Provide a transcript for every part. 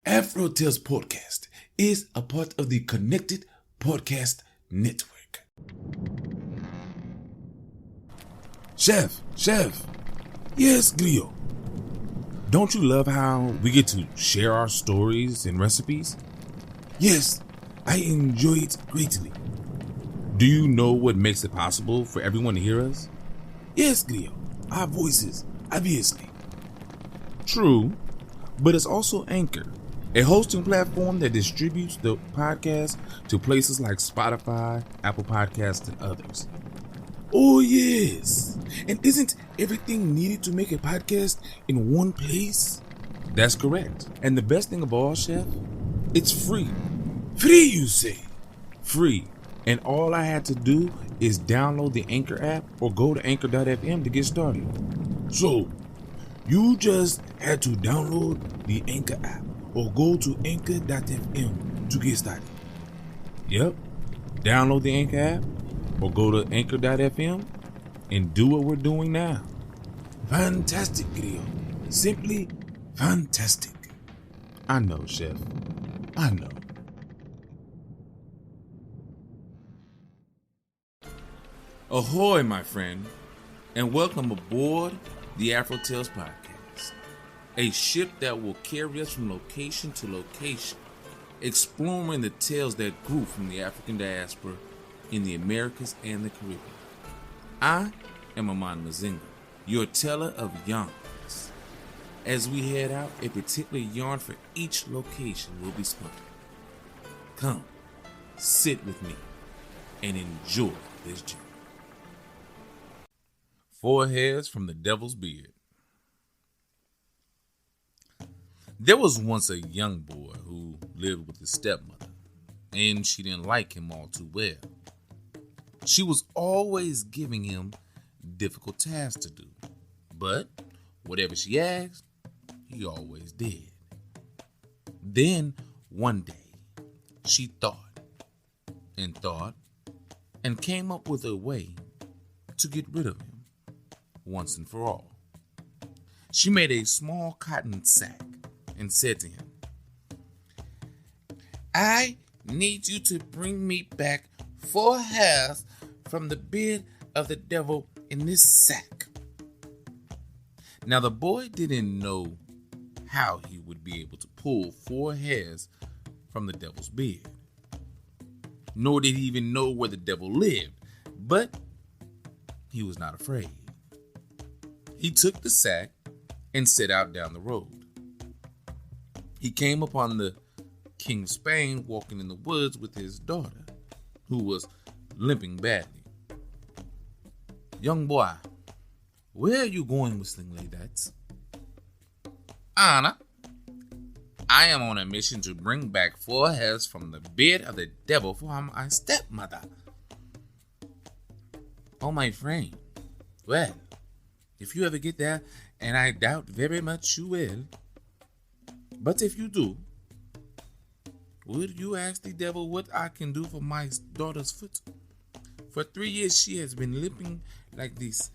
Tales Podcast is a part of the Connected Podcast Network. Chef. Yes, Glio. Don't you love how we get to share our stories and recipes? Yes, I enjoy it greatly. Do you know what makes it possible for everyone to hear us? Yes, Glio. Our voices, obviously. True, but it's also Anchor, a hosting platform that distributes the podcast to places like Spotify, Apple Podcasts, and others. Oh, yes. And isn't everything needed to make a podcast in one place? That's correct. And the best thing of all, Chef, it's free. Free, you say? Free. And all I had to do is download the Anchor app or go to anchor.fm to get started. So, you just had to download the Anchor app or go to anchor.fm to get started. Yep. Download the Anchor app or go to anchor.fm and do what we're doing now. Fantastic, Grio. Simply fantastic. I know, Chef. I know. Ahoy, my friend, and welcome aboard the AfroTales Podcast, a ship that will carry us from location to location, exploring the tales that grew from the African diaspora in the Americas and the Caribbean. I am Aman Mazinga, your teller of yarns. As we head out, a particular yarn for each location will be spun. Come, sit with me, and enjoy this journey. 4 hairs from the devil's beard. There was once a young boy who lived with his stepmother, and she didn't like him all too well. She was always giving him difficult tasks to do, but whatever she asked, he always did. Then one day, she thought and came up with a way to get rid of him once and for all. She made a small cotton sack and said to him, "I need you to bring me back 4 hairs from the beard of the devil in this sack." Now the boy didn't know how he would be able to pull 4 hairs from the devil's beard, nor did he even know where the devil lived, but he was not afraid. He took the sack and set out down the road. He came upon the King of Spain walking in the woods with his daughter, who was limping badly. "Young boy, where are you going whistling like that?" "Anna, I am on a mission to bring back 4 hairs from the beard of the devil for my stepmother." "Oh, my friend, well, if you ever get there, and I doubt very much you will, but if you do, would you ask the devil what I can do for my daughter's foot? For 3 years she has been limping like this.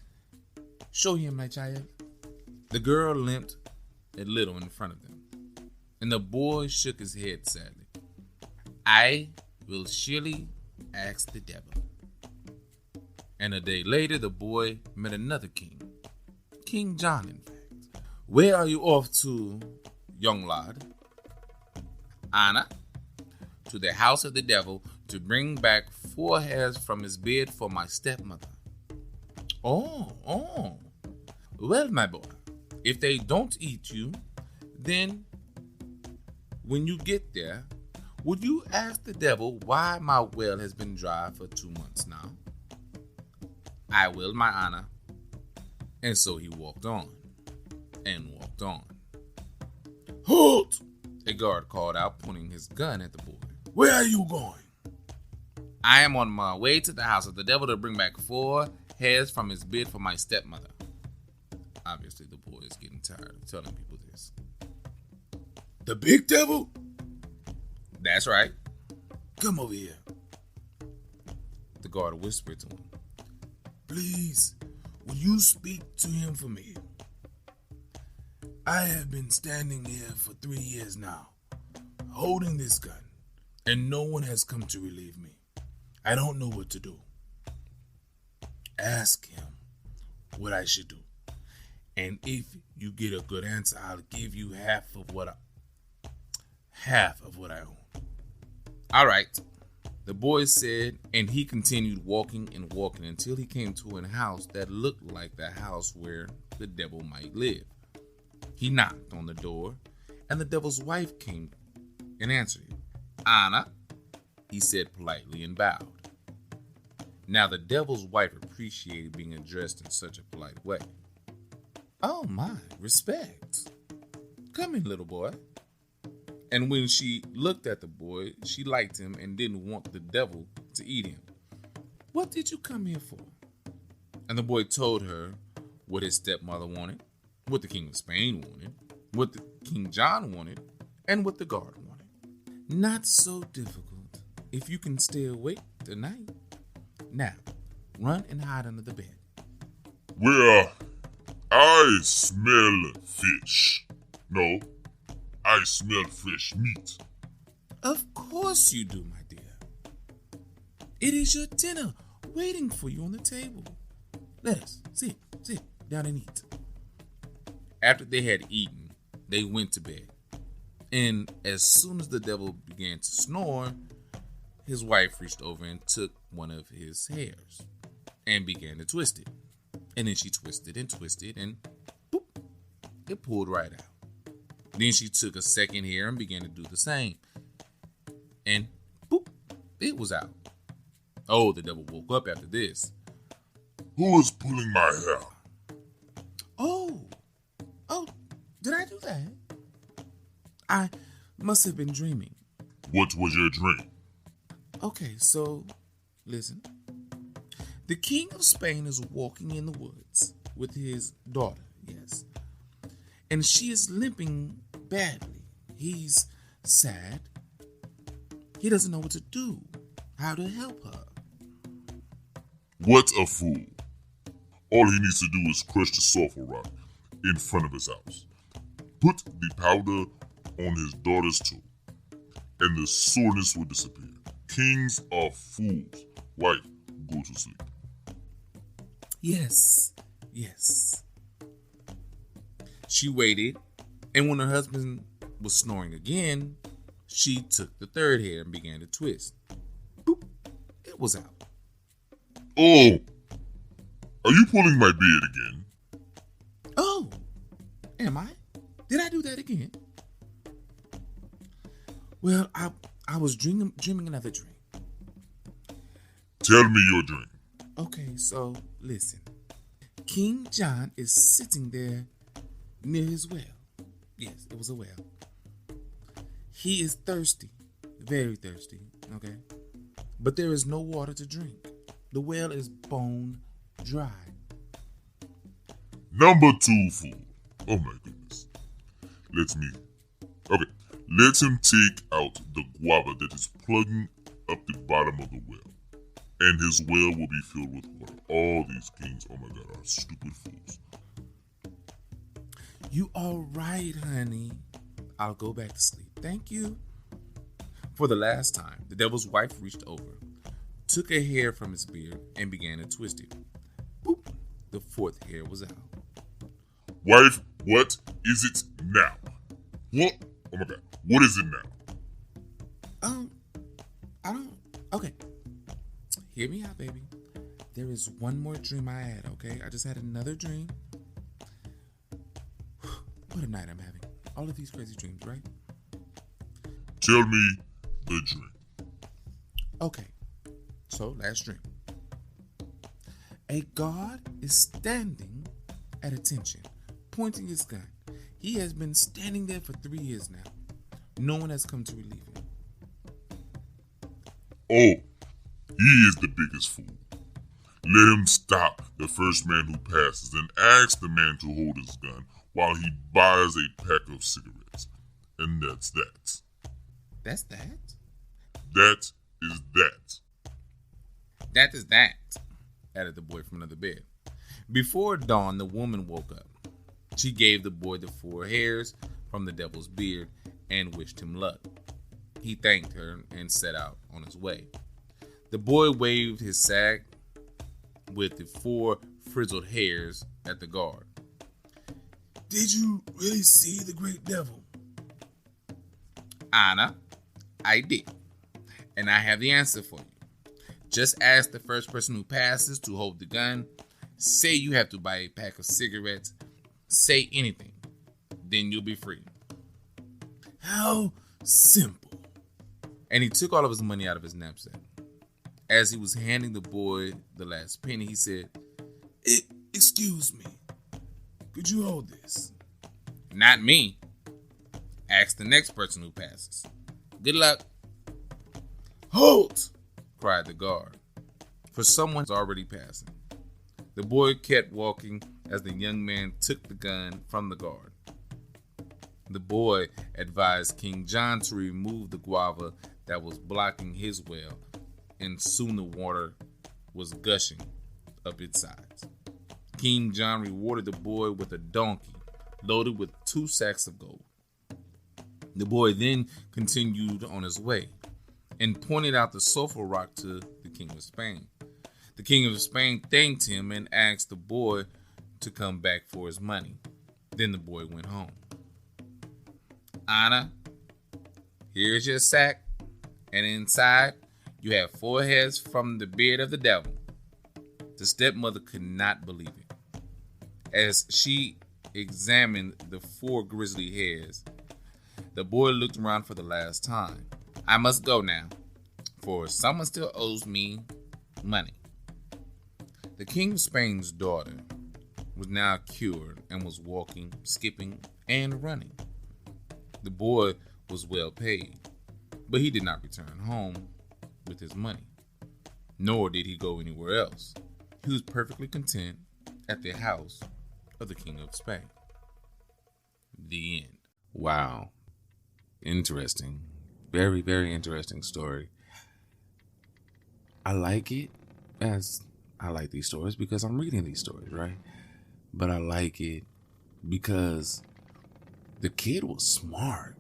Show him, my child." The girl limped a little in front of them, and the boy shook his head sadly. "I will surely ask the devil." And a day later, the boy met another king. King John, in fact. "Where are you off to, young lad?" "Anna, to the house of the devil to bring back 4 hairs from his beard for my stepmother." Oh. Well, my boy, if they don't eat you, then when you get there, would you ask the devil why my well has been dry for 2 months now?" "I will, my honor." And so he walked on and walked on. "Halt!" a guard called out, pointing his gun at the boy. "Where are you going?" "I am on my way to the house of the devil to bring back 4 hairs from his beard for my stepmother." Obviously, the boy is getting tired of telling people this. "The big devil?" "That's right." "Come over here." The guard whispered to him, "Please, will you speak to him for me? I have been standing here for 3 years now, holding this gun, and no one has come to relieve me. I don't know what to do. Ask him what I should do. And if you get a good answer, I'll give you half of what I own. All right, the boy said, and he continued walking and walking until he came to a house that looked like the house where the devil might live. He knocked on the door, and the devil's wife came and answered him. Anna, he said politely and bowed. Now the devil's wife appreciated being addressed in such a polite way. Oh my, respect. Come in, little boy. And when she looked at the boy, she liked him and didn't want the devil to eat him. What did you come here for? And the boy told her what his stepmother wanted, what the King of Spain wanted, what the King John wanted, and what the guard wanted. Not so difficult if you can stay awake tonight. Now, run and hide under the bed. Well, I smell fish. No, I smell fresh meat. Of course you do, my dear. It is your dinner waiting for you on the table. Let us sit down and eat. After they had eaten, they went to bed. And as soon as the devil began to snore, his wife reached over and took one of his hairs and began to twist it. And then she twisted and boop, it pulled right out. Then she took a second hair and began to do the same. And boop, it was out. Oh, the devil woke up after this. Who is pulling my hair? Oh, did I do that? I must have been dreaming. What was your dream? Okay, so listen. The King of Spain is walking in the woods with his daughter, yes. And she is limping badly. He's sad. He doesn't know what to do, how to help her. What a fool. All he needs to do is crush the sulfur rock in front of his house. Put the powder on his daughter's toe, and the soreness will disappear. Kings are fools. Wife, go to sleep. Yes. She waited, and when her husband was snoring again, she took the third hair and began to twist. Boop, it was out. Oh, are you pulling my beard again? Oh, am I? Did I do that again? Well, I was dreaming another dream. Tell me your dream. Okay, so listen. King John is sitting there near his well. Yes, it was a well. He is thirsty, very thirsty, okay? But there is no water to drink. The well is bone dry. Number 2 fool. Oh my goodness. Let him take out the guava that is plugging up the bottom of the well. And his well will be filled with water. All these kings, oh my God, are stupid fools. You all right, honey? I'll go back to sleep. Thank you. For the last time, the devil's wife reached over, took a hair from his beard, and began to twist it. Boop, the fourth hair was out. Wife, what is it now? What? Oh my God, what is it now? Okay. Hear me out, baby. There is one more dream I had, okay? I just had another dream. What a night I'm having. All of these crazy dreams, right? Tell me the dream. Okay. So, last dream. A guard is standing at attention, pointing his gun. He has been standing there for 3 years now. No one has come to relieve him. Oh, he is the biggest fool. Let him stop the first man who passes and ask the man to hold his gun while he buys a pack of cigarettes. And that's that. That's that? That is that. That is that, added the boy from another bed. Before dawn, the woman woke up. She gave the boy the 4 hairs from the devil's beard and wished him luck. He thanked her and set out on his way. The boy waved his sack with the 4 frizzled hairs at the guard. Did you really see the great devil? Anna, I did. And I have the answer for you. Just ask the first person who passes to hold the gun. Say you have to buy a pack of cigarettes. Say anything. Then you'll be free. How simple. And he took all of his money out of his knapsack. As he was handing the boy the last penny, he said, Excuse me. Could you hold this? Not me. Ask the next person who passes. Good luck. Halt! Cried the guard, for someone's already passing. The boy kept walking as the young man took the gun from the guard. The boy advised King John to remove the guava that was blocking his well, and soon the water was gushing up its sides. King John rewarded the boy with a donkey loaded with 2 sacks of gold. The boy then continued on his way and pointed out the sulfur rock to the King of Spain. The King of Spain thanked him and asked the boy to come back for his money. Then the boy went home. Anna, here's your sack, and inside you have 4 heads from the beard of the devil. The stepmother could not believe it. As she examined the 4 grisly hairs, the boy looked around for the last time. I must go now, for someone still owes me money. The King of Spain's daughter was now cured and was walking, skipping, and running. The boy was well paid, but he did not return home with his money, nor did he go anywhere else. He was perfectly content at the house of the King of Spain. The end. Wow. Interesting. Very, very interesting story. I like it, as I like these stories because I'm reading these stories, right? But I like it because the kid was smart.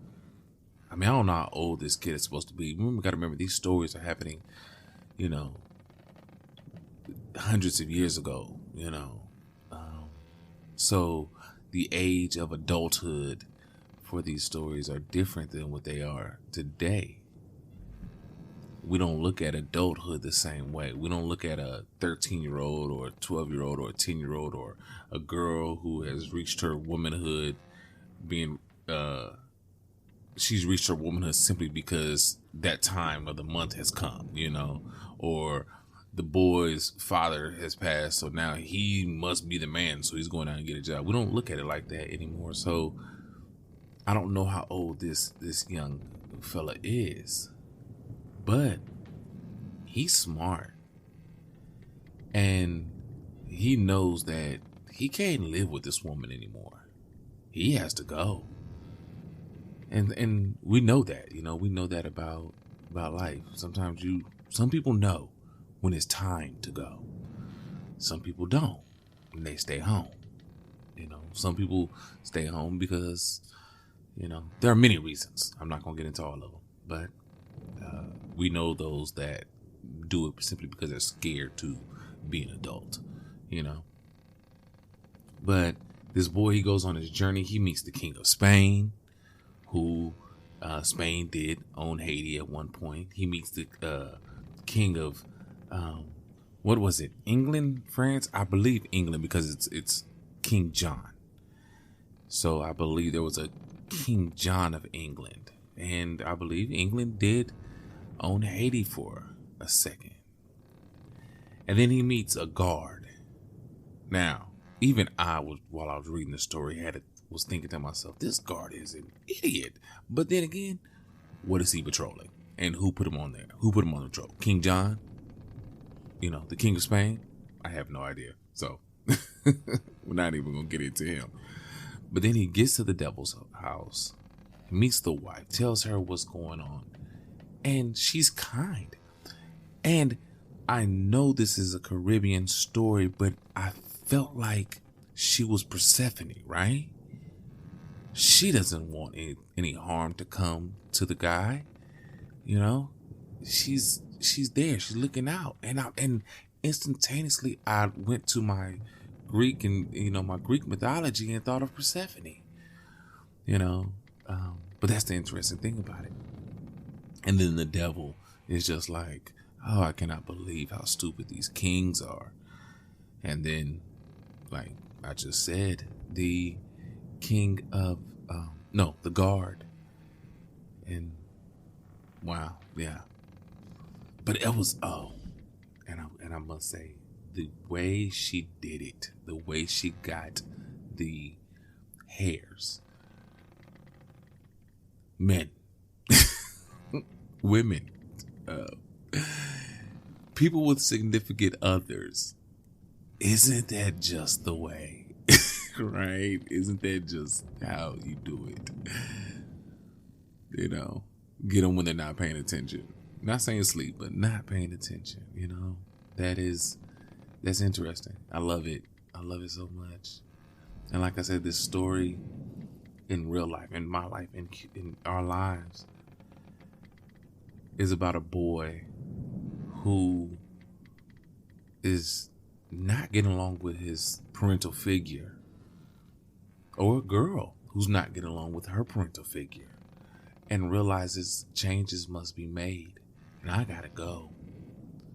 I mean, I don't know how old this kid is supposed to be. We got to remember these stories are happening, hundreds of years ago, So the age of adulthood for these stories are different than what they are today. We don't look at adulthood the same way. We don't look at a 13-year-old or a 12-year-old or a 10-year-old or a girl who has reached her womanhood she's reached her womanhood simply because that time of the month has come, or the boy's father has passed, so now he must be the man, so he's going out and get a job. We don't look at it like that anymore. So I don't know how old this young fella is, but he's smart, and he knows that he can't live with this woman anymore. He has to go. And we know that, we know that about life. Sometimes some people know when it's time to go. Some people don't, and they stay home. Some people stay home because, there are many reasons. I'm not going to get into all of them, but we know those that do it simply because they're scared to be an adult, But this boy, he goes on his journey. He meets the King of Spain, who Spain did own Haiti at one point. He meets the king of, what was it? England, France? I believe England, because it's King John. So I believe there was a King John of England. And I believe England did own Haiti for a second. And then he meets a guard. Now, even while I was reading the story, was thinking to myself, this guard is an idiot. But then again, what is he patrolling? And who put him on there? Who put him on the patrol? King John? The King of Spain? I have no idea. So, we're not even going to get into him. But then he gets to the devil's house, meets the wife, tells her what's going on. And she's kind. And I know this is a Caribbean story, but I felt like she was Persephone, right? She doesn't want any harm to come to the guy. You know, she's there. She's looking out, and instantaneously I went to my Greek and my Greek mythology and thought of Persephone. But that's the interesting thing about it. And then the devil is just like, oh, I cannot believe how stupid these kings are. And then, like I just said, the king of the guard. And wow, yeah. But it was and I must say, the way she did it, the way she got the hairs, men, women, people with significant others. Isn't that just the way? Right? Isn't that just how you do it? Get them when they're not paying attention. Not saying sleep, but not paying attention. That's interesting. I love it. I love it so much. And like I said, this story in real life, in my life, in our lives, is about a boy who is not getting along with his parental figure, or a girl who's not getting along with her parental figure, and realizes changes must be made, and I gotta go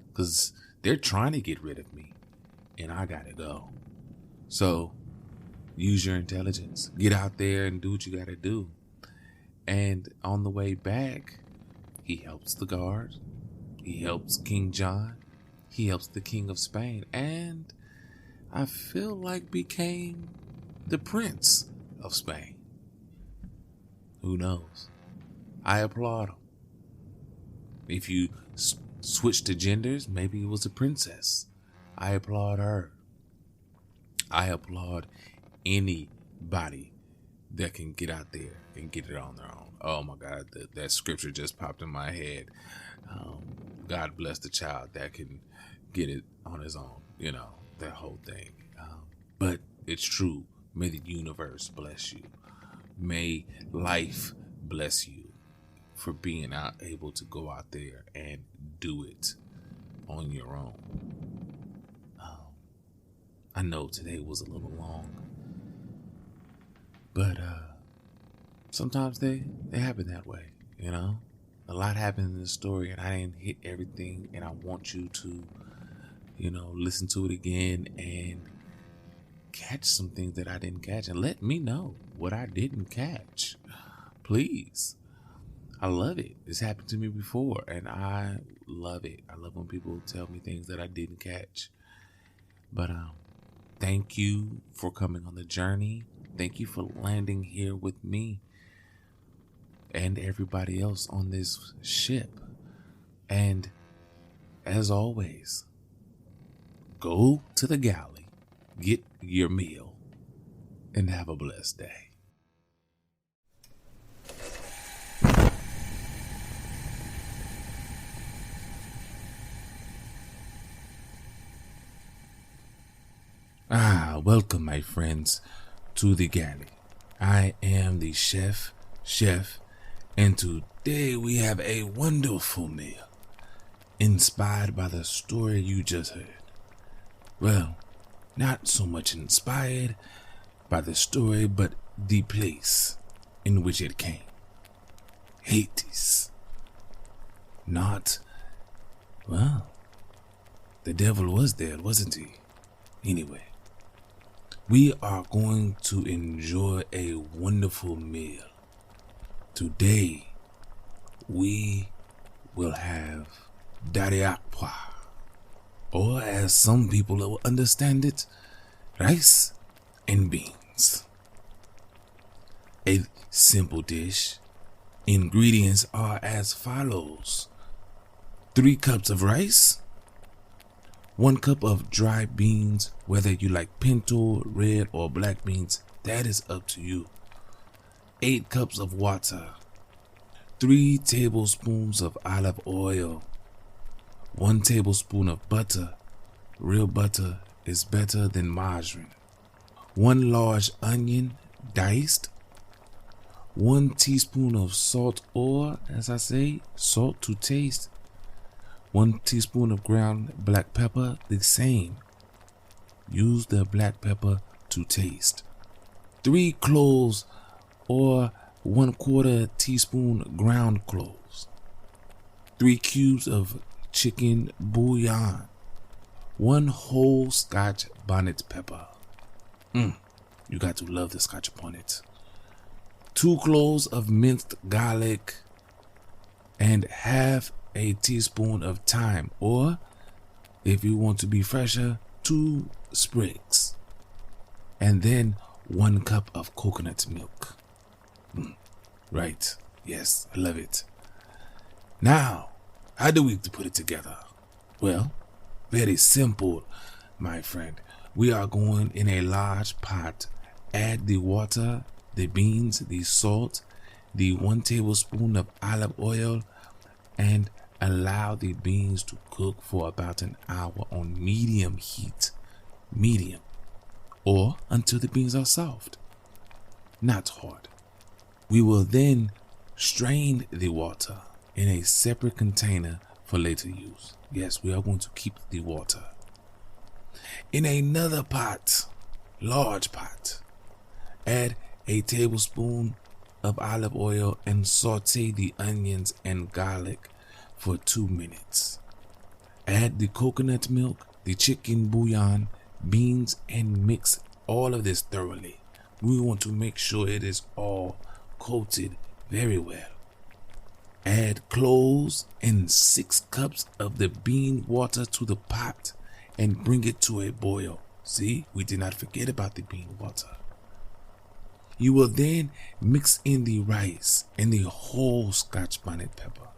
because they're trying to get rid of me, and I gotta go. So use your intelligence, get out there and do what you gotta do. And on the way back, he helps the guard, he helps King John, he helps the King of Spain, and I feel like became the Prince of Spain. Who knows? I applaud him. If you switch to genders, maybe it was a princess. I applaud her. I applaud anybody that can get out there and get it on their own. Oh my God, that scripture just popped in my head. God bless the child that can get it on his own, that whole thing. But it's true. May the universe bless you. May life bless you for being able to go out there and do it on your own. I know today was a little long, but sometimes they happen that way, A lot happened in the story, and I didn't hit everything, and I want you to, listen to it again and catch some things that I didn't catch, and let me know what I didn't catch. Please. I love it. This happened to me before, and I love it. I love when people tell me things that I didn't catch. But thank you for coming on the journey. Thank you for landing here with me and everybody else on this ship. And as always, go to the galley, get your meal, and have a blessed day. Welcome, my friends, to the galley. I am the chef, and today we have a wonderful meal, inspired by the story you just heard. Well, not so much inspired by the story, but the place in which it came. Hades. The devil was there, wasn't he? Anyway, we are going to enjoy a wonderful meal. Today, we will have Diri Ak Pwa, or as some people will understand it, rice and beans. A simple dish. Ingredients are as follows: 3 cups of rice, 1 cup of dry beans, whether you like pinto, red, or black beans, that is up to you. 8 cups of water, 3 tablespoons of olive oil, 1 tablespoon of butter. Real butter is better than margarine. 1 large onion, diced, 1 teaspoon of salt, or as I say, salt to taste. 1 teaspoon of ground black pepper, the same. Use the black pepper to taste. 3 cloves or 1/4 teaspoon ground cloves. 3 cubes of chicken bouillon. 1 whole Scotch bonnet pepper. You got to love the Scotch bonnet. 2 cloves of minced garlic and half a teaspoon of thyme, or if you want to be fresher, 2 sprigs. And then 1 cup of coconut milk. Right. Yes, I love it. Now, how do we put it together? Well, very simple, my friend. We are going in a large pot. Add the water, the beans, the salt, the 1 tablespoon of olive oil, and allow the beans to cook for about an hour on medium heat. Medium. Or until the beans are soft. Not hard. We will then strain the water in a separate container for later use. Yes, we are going to keep the water. In another pot, large pot, add a tablespoon of olive oil and saute the onions and garlic for 2 minutes. Add the coconut milk, the chicken bouillon, beans, and mix all of this thoroughly. We want to make sure it is all coated very well. Add cloves and 6 cups of the bean water to the pot and bring it to a boil. See, we did not forget about the bean water. You will then mix in the rice and the whole Scotch bonnet pepper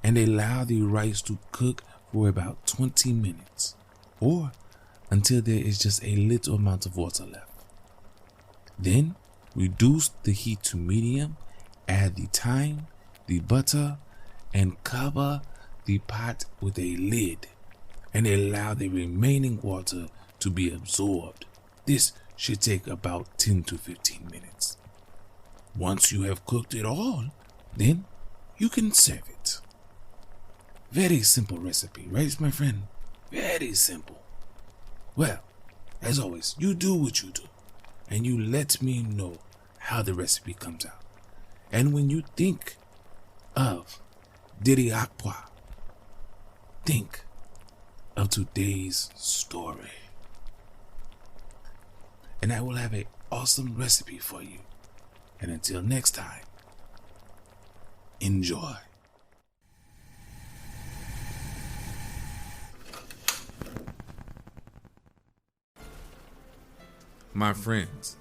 and allow the rice to cook for about 20 minutes or until there is just a little amount of water left. Then reduce the heat to medium, add the thyme, the butter, and cover the pot with a lid and allow the remaining water to be absorbed. This should take about 10 to 15 minutes. Once you have cooked it all, then you can serve it. Very simple recipe, right, my friend? Very simple. Well, as always, you do what you do, and you let me know how the recipe comes out. And when you think of Diri Ak Pwa, think of today's story. And I will have an awesome recipe for you. And until next time, enjoy. My friends,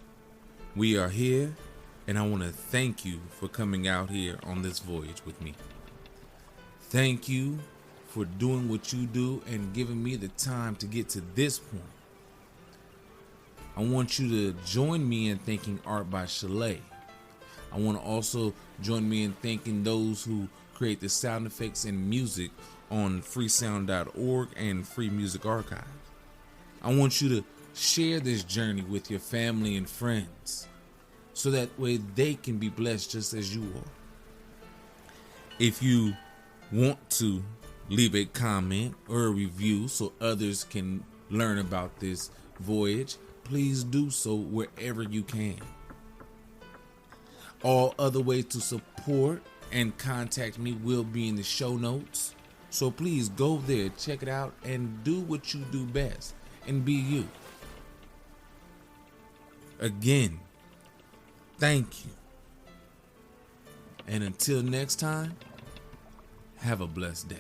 we are here, and I want to thank you for coming out here on this voyage with me. Thank you for doing what you do and giving me the time to get to this point. I want you to join me in thanking Art by Chalet. I want to also join me in thanking those who create the sound effects and music on freesound.org and Free Music Archive. I want you to share this journey with your family and friends so that way they can be blessed just as you are. If you want to leave a comment or a review so others can learn about this voyage, please do so wherever you can. All other ways to support and contact me will be in the show notes. So please go there, check it out, and do what you do best and be you. Again, thank you. And until next time, have a blessed day.